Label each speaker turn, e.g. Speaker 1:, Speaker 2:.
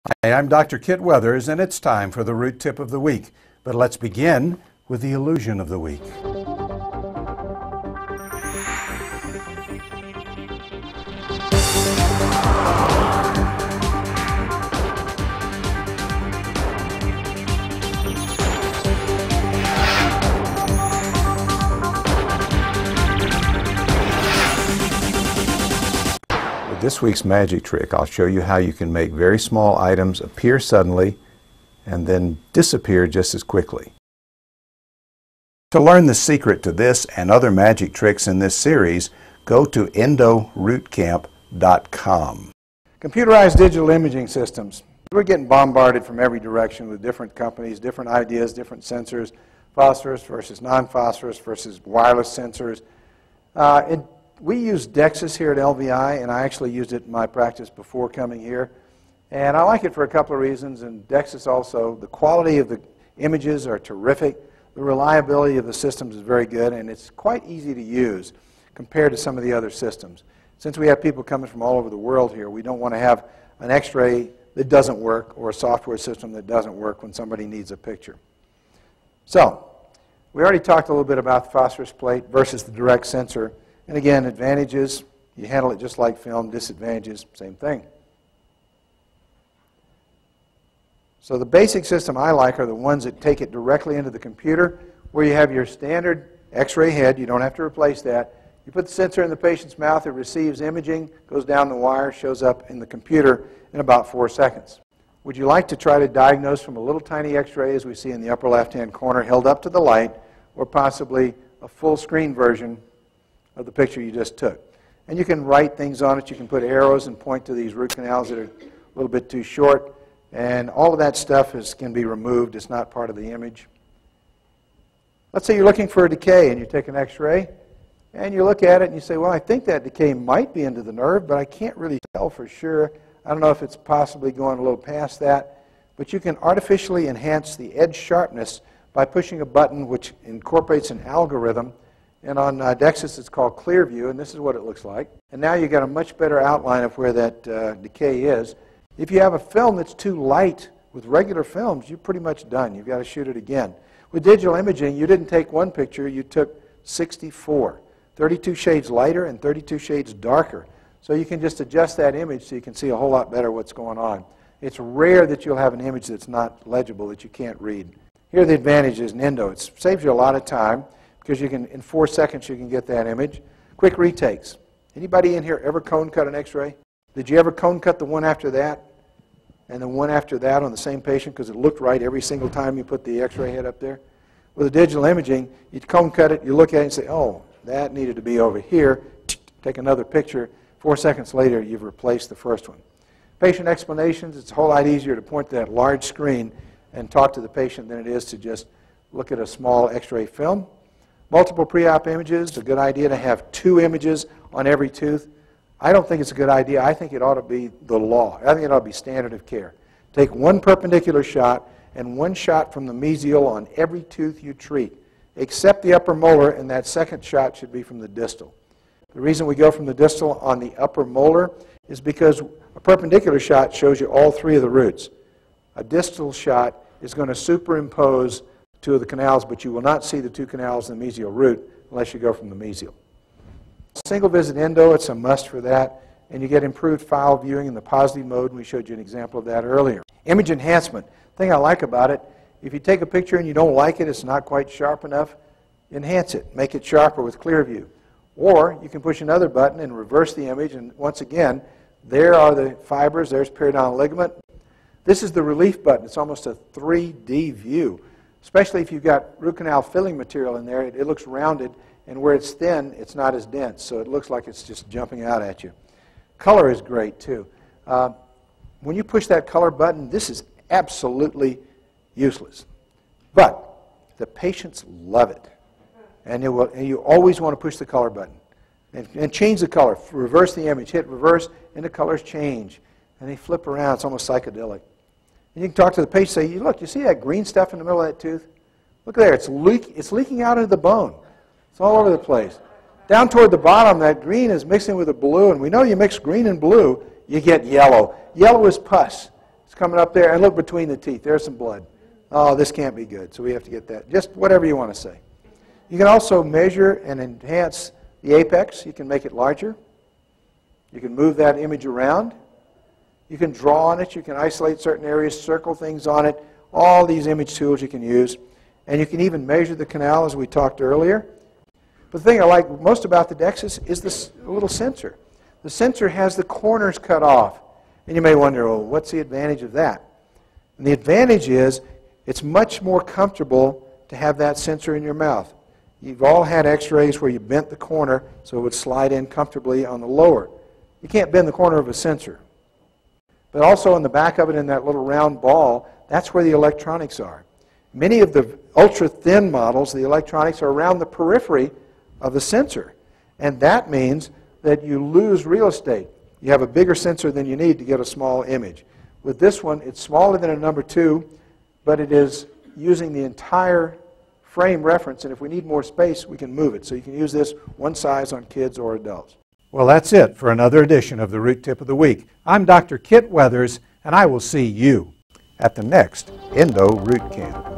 Speaker 1: Hi, I'm Dr. Kit Weathers, and it's time for the Root Tip of the Week. But let's begin with the illusion of the week. With this week's magic trick, I'll show you how you can make very small items appear suddenly and then disappear just as quickly. To learn the secret to this and other magic tricks in this series, go to EndoRootCamp.com. Computerized digital imaging systems. We're getting bombarded from every direction with different companies, different ideas, different sensors, phosphorus versus non-phosphorus versus wireless sensors. We use DEXIS here at LVI, and I actually used it in my practice before coming here. And I like it for a couple of reasons, and DEXIS also, the quality of the images are terrific, the reliability of the systems is very good, and it's quite easy to use compared to some of the other systems. Since we have people coming from all over the world here, we don't want to have an X-ray that doesn't work or a software system that doesn't work when somebody needs a picture. So, we already talked a little bit about the phosphorus plate versus the direct sensor. And again, advantages, you handle it just like film. Disadvantages, same thing. So the basic system I like are the ones that take it directly into the computer, where you have your standard X-ray head. You don't have to replace that. You put the sensor in the patient's mouth, it receives imaging, goes down the wire, shows up in the computer in about 4 seconds. Would you like to try to diagnose from a little tiny X-ray, as we see in the upper left-hand corner, held up to the light, or possibly a full screen version of the picture you just took? And you can write things on it. You can put arrows and point to these root canals that are a little bit too short. And all of that stuff can be removed. It's not part of the image. Let's say you're looking for a decay and you take an X-ray and you look at it and you say, well, I think that decay might be into the nerve, but I can't really tell for sure. I don't know if it's possibly going a little past that. But you can artificially enhance the edge sharpness by pushing a button which incorporates an algorithm. And on DEXIS, it's called Clearview, and this is what it looks like. And now you've got a much better outline of where that decay is. If you have a film that's too light with regular films, you're pretty much done. You've got to shoot it again. With digital imaging, you didn't take one picture, you took 64. 32 shades lighter and 32 shades darker. So you can just adjust that image so you can see a whole lot better what's going on. It's rare that you'll have an image that's not legible, that you can't read. Here are the advantages in Endo. It saves you a lot of time, because you can, in 4 seconds, you can get that image. Quick retakes. Anybody in here ever cone cut an X-ray? Did you ever cone cut the one after that and the one after that on the same patient because it looked right every single time you put the X-ray head up there? With the digital imaging, you cone cut it, you look at it and say, oh, that needed to be over here. Take another picture. 4 seconds later, you've replaced the first one. Patient explanations, it's a whole lot easier to point to that large screen and talk to the patient than it is to just look at a small X-ray film. Multiple pre-op images, it's a good idea to have 2 images on every tooth. I don't think it's a good idea. I think it ought to be the law. I think it ought to be standard of care. Take 1 perpendicular shot and 1 shot from the mesial on every tooth you treat, except the upper molar, and that second shot should be from the distal. The reason we go from the distal on the upper molar is because a perpendicular shot shows you all 3 of the roots. A distal shot is going to superimpose 2 of the canals, but you will not see the 2 canals in the mesial root unless you go from the mesial. Single visit endo, it's a must for that, and you get improved file viewing in the positive mode, and we showed you an example of that earlier. Image enhancement. The thing I like about it, if you take a picture and you don't like it, it's not quite sharp enough, enhance it. Make it sharper with Clearview. Or you can push another button and reverse the image, and once again, there are the fibers, there's periodontal ligament. This is the relief button. It's almost a 3D view. Especially if you've got root canal filling material in there, it looks rounded, and where it's thin, it's not as dense, so it looks like it's just jumping out at you. Color is great, too. When you push that color button, this is absolutely useless. But the patients love it, and you always want to push the color button. And change the color, reverse the image, hit reverse, and the colors change. And they flip around, it's almost psychedelic. And you can talk to the patient and say, look, you see that green stuff in the middle of that tooth? Look there, it's leaking out into the bone. It's all over the place. Down toward the bottom, that green is mixing with the blue, and we know you mix green and blue, you get yellow. Yellow is pus. It's coming up there, and look between the teeth. There's some blood. Oh, this can't be good, so we have to get that. Just whatever you want to say. You can also measure and enhance the apex. You can make it larger. You can move that image around. You can draw on it. You can isolate certain areas, circle things on it. All these image tools you can use. And you can even measure the canal, as we talked earlier. But the thing I like most about the DEXIS is this little sensor. The sensor has the corners cut off. And you may wonder, well, what's the advantage of that? And the advantage is it's much more comfortable to have that sensor in your mouth. You've all had x-rays where you bent the corner so it would slide in comfortably on the lower. You can't bend the corner of a sensor. But also in the back of it, in that little round ball, that's where the electronics are. Many of the ultra-thin models, the electronics are around the periphery of the sensor. And that means that you lose real estate. You have a bigger sensor than you need to get a small image. With this one, it's smaller than a number 2, but it is using the entire frame reference, and if we need more space, we can move it. So you can use this one size on kids or adults. Well, that's it for another edition of the Root Tip of the Week. I'm Dr. Kit Weathers, and I will see you at the next Endo Root Camp.